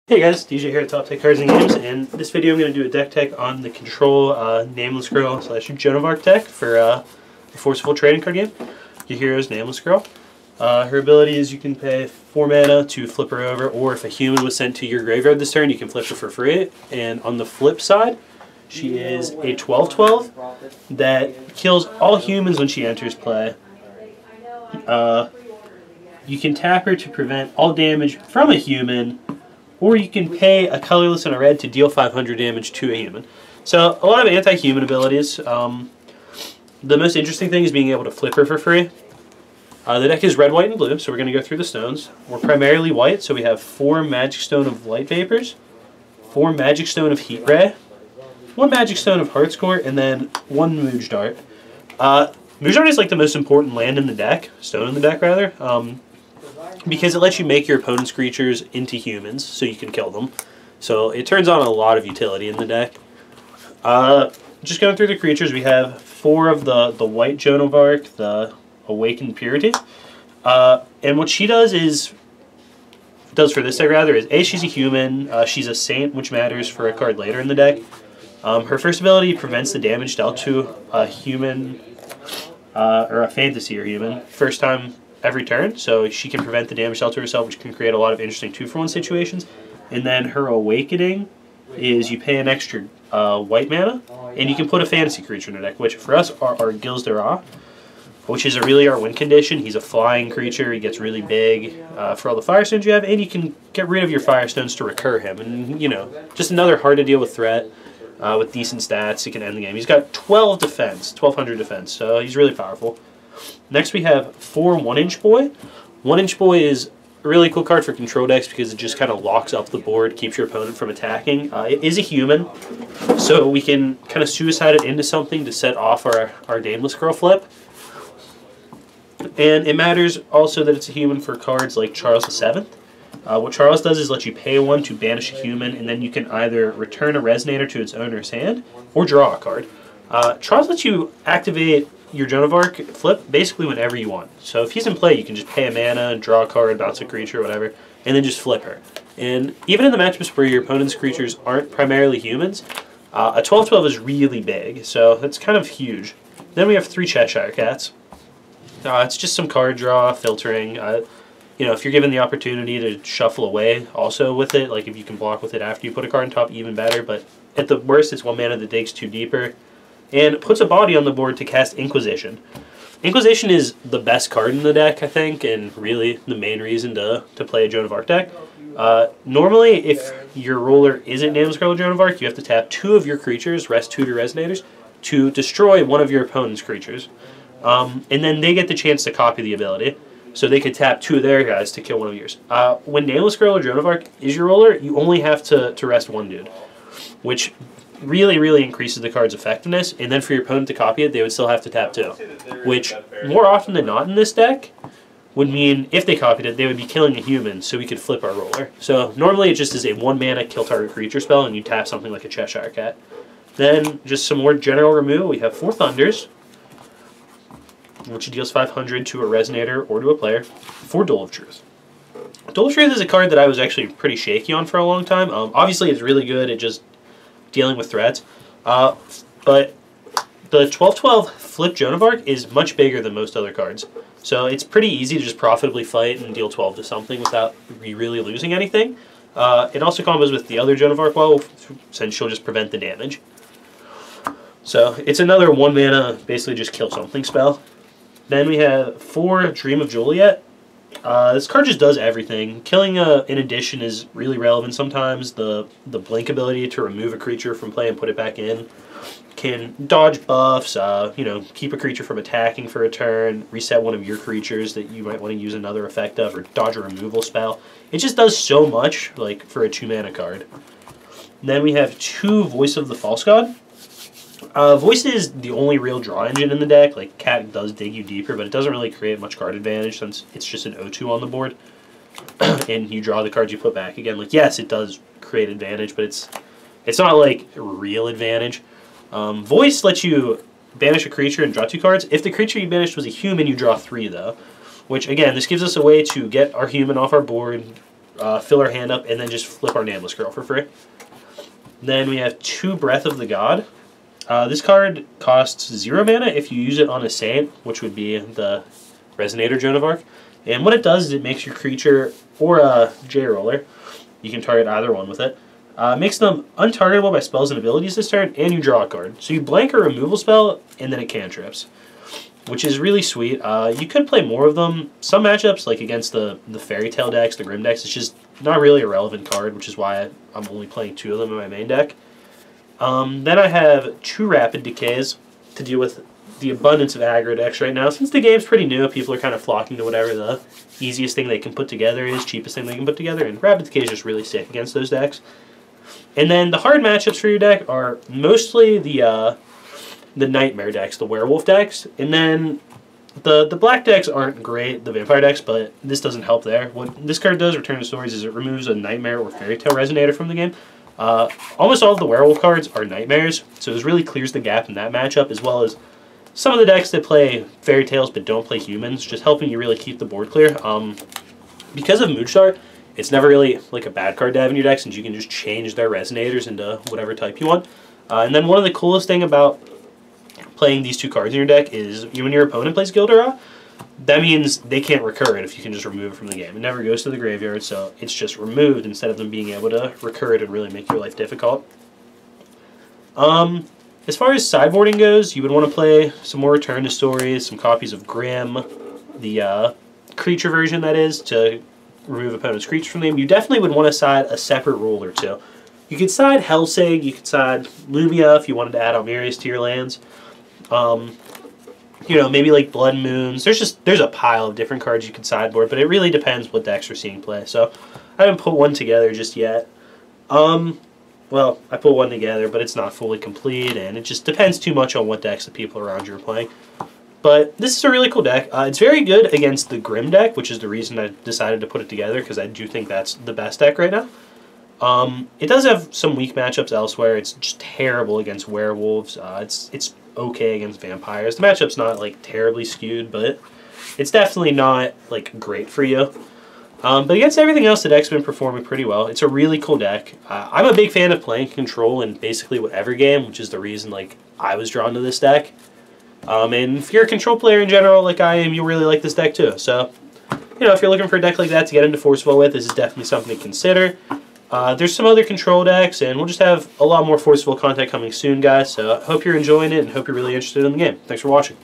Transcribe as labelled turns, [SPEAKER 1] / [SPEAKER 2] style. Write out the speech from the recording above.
[SPEAKER 1] Hey guys, DJ here at Top Tech Cards and Games, and this video I'm going to do a deck tech on the Control Nameless Girl / Joan of Arc deck for the Forceful Trading Card game. Your hero is Nameless Girl. Her ability is you can pay 4 mana to flip her over, or if a human was sent to your graveyard this turn, you can flip her for free. And on the flip side, she is a 12/12 that kills all humans when she enters play. You can tap her to prevent all damage from a human, or you can pay a colorless and a red to deal 500 damage to a human. So a lot of anti-human abilities. The most interesting thing is being able to flip her for free. The deck is red, white, and blue, so we're going to go through the stones. We're primarily white, so we have 4 Magic Stone of Light Vapors, 4 Magic Stone of Heat Ray, 1 Magic Stone of Heartscore, and then 1 Mooj Dart. Mooj Dart is like the most important land in the deck, stone in the deck rather, because it lets you make your opponent's creatures into humans, so you can kill them. So it turns on a lot of utility in the deck. Just going through the creatures, we have 4 of the white Joan of Arc, the Awakened Purity. And what she does for this deck rather, is A, she's a human, she's a saint, which matters for a card later in the deck. Her first ability prevents the damage dealt to a human, or a fantasy or human, first time every turn, so she can prevent the damage dealt to herself, which can create a lot of interesting 2-for-1 situations. And then her Awakening is you pay an extra white mana, and you can put a fantasy creature in the deck, which for us are Gilles de Rais, which is a really our win condition. He's a flying creature, he gets really big for all the Firestones you have, and you can get rid of your Firestones to recur him, and you know, just another hard to deal with threat with decent stats. He can end the game. He's got 12 defense, 1200 defense, so he's really powerful. Next we have 4 1-Inch Boy. 1-Inch Boy is a really cool card for control decks because it just kind of locks up the board, keeps your opponent from attacking. It is a human, so we can kind of suicide it into something to set off our Nameless Girl flip. And it matters also that it's a human for cards like Charles VII. What Charles does is let you pay 1 to banish a human, and then you can either return a Resonator to its owner's hand or draw a card. Charles lets you activate your Joan of Arc flip basically whenever you want. So if he's in play, you can just pay a mana, draw a card, bounce a creature, whatever, and then just flip her. And even in the matchups where your opponent's creatures aren't primarily humans, a 12/12 is really big, so that's kind of huge. Then we have 3 Cheshire Cats. It's just some card draw, filtering. You know, if you're given the opportunity to shuffle away also with it, like if you can block with it after you put a card on top, even better. But at the worst, it's 1 mana that digs 2 deeper. And puts a body on the board to cast Inquisition. Inquisition is the best card in the deck, I think, and really the main reason to play a Joan of Arc deck. Normally, if your ruler isn't Nameless Girl or Joan of Arc, you have to tap 2 of your creatures, rest 2 to Resonators, to destroy one of your opponent's creatures. And then they get the chance to copy the ability, so they could tap 2 of their guys to kill one of yours. When Nameless Girl or Joan of Arc is your ruler, you only have to rest 1 dude, which really increases the card's effectiveness. And then for your opponent to copy it, they would still have to tap 2, which more often than not in this deck would mean if they copied it, they would be killing a human, so we could flip our ruler. So normally it just is a 1 mana kill target creature spell, and you tap something like a Cheshire Cat. Then just some more general removal. We have 4 Thunders, which deals 500 to a Resonator or to a player. 4 Duel of Truth. Duel of Truth is a card that I was actually pretty shaky on for a long time. Obviously it's really good at just dealing with threats, but the 12/12 flip Joan of Arc is much bigger than most other cards, so it's pretty easy to just profitably fight and deal 12 to something without really losing anything. It also combos with the other Joan of Arc well, since she'll just prevent the damage. So it's another 1 mana, basically just kill something spell. Then we have 4 Dream of Juliet. This card just does everything. Killing an addition is really relevant sometimes. The blink ability to remove a creature from play and put it back in can dodge buffs, you know, keep a creature from attacking for a turn, reset one of your creatures that you might want to use another effect of, or dodge a removal spell. It just does so much, like, for a 2 mana card. And then we have 2 Voice of the False God. Voice is the only real draw engine in the deck. Like, Cat does dig you deeper, but it doesn't really create much card advantage since it's just an O2 on the board. And you draw the cards you put back again. Like, yes, it does create advantage, but it's not, like, real advantage. Voice lets you banish a creature and draw 2 cards. If the creature you banished was a human, you draw 3, though. Which, again, this gives us a way to get our human off our board, fill our hand up, and then just flip our Nameless Girl for free. Then we have 2 Breath of the God. This card costs 0 mana if you use it on a Saint, which would be the Resonator Joan of Arc. And what it does is it makes your creature, or a J-Roller, you can target either one with it, makes them untargetable by spells and abilities this turn, and you draw a card. So you blank a removal spell, and then it cantrips, which is really sweet. You could play more of them. Some matchups, like against the Fairy Tale decks, the Grim decks, it's just not really a relevant card, which is why I'm only playing 2 of them in my main deck. Then I have 2 Rapid Decays to deal with the abundance of aggro decks right now. Since the game's pretty new, people are kind of flocking to whatever the easiest thing they can put together is, cheapest thing they can put together, and Rapid Decay is just really sick against those decks. And then the hard matchups for your deck are mostly the Nightmare decks, the Werewolf decks, and then the black decks aren't great, the Vampire decks, but this doesn't help there. What this card does, Return to Stories, is it removes a Nightmare or Fairy Tale Resonator from the game. Almost all of the Werewolf cards are Nightmares, so this really clears the gap in that matchup, as well as some of the decks that play Fairy Tales but don't play humans, just helping you really keep the board clear. Because of Moodstar, it's never really like a bad card to have in your deck, since you can just change their Resonators into whatever type you want. And then one of the coolest thing about playing these 2 cards in your deck is when your opponent plays Gil'dara, that means they can't recur it if you can just remove it from the game. It never goes to the graveyard, so it's just removed instead of them being able to recur it and really make your life difficult. As far as sideboarding goes, you would want to play some more Return to Stories, some copies of Grim, the creature version that is, to remove opponent's creature from the game. You definitely would want to side a separate rule or 2. You could side Hellsing, you could side Lumia if you wanted to add Almerius to your lands. You know, maybe like Blood Moons. There's a pile of different cards you can sideboard, but it really depends what decks you're seeing play. So I haven't put one together just yet. Well, I put one together, but it's not fully complete, and it just depends too much on what decks the people around you are playing. But this is a really cool deck. It's very good against the Grim deck, which is the reason I decided to put it together, because I do think that's the best deck right now. It does have some weak matchups elsewhere. It's just terrible against Werewolves. It's okay against Vampires. The matchup's not like terribly skewed, but it's definitely not like great for you. But against everything else, the deck's been performing pretty well. It's a really cool deck. I'm a big fan of playing Control in basically whatever game, which is the reason like I was drawn to this deck. And if you're a Control player in general, like I am, you'll really like this deck too. So, you know, if you're looking for a deck like that to get into Forceful with, this is definitely something to consider. There's some other Control decks, and we'll just have a lot more Forceful content coming soon, guys. So I hope you're enjoying it, and hope you're really interested in the game. Thanks for watching.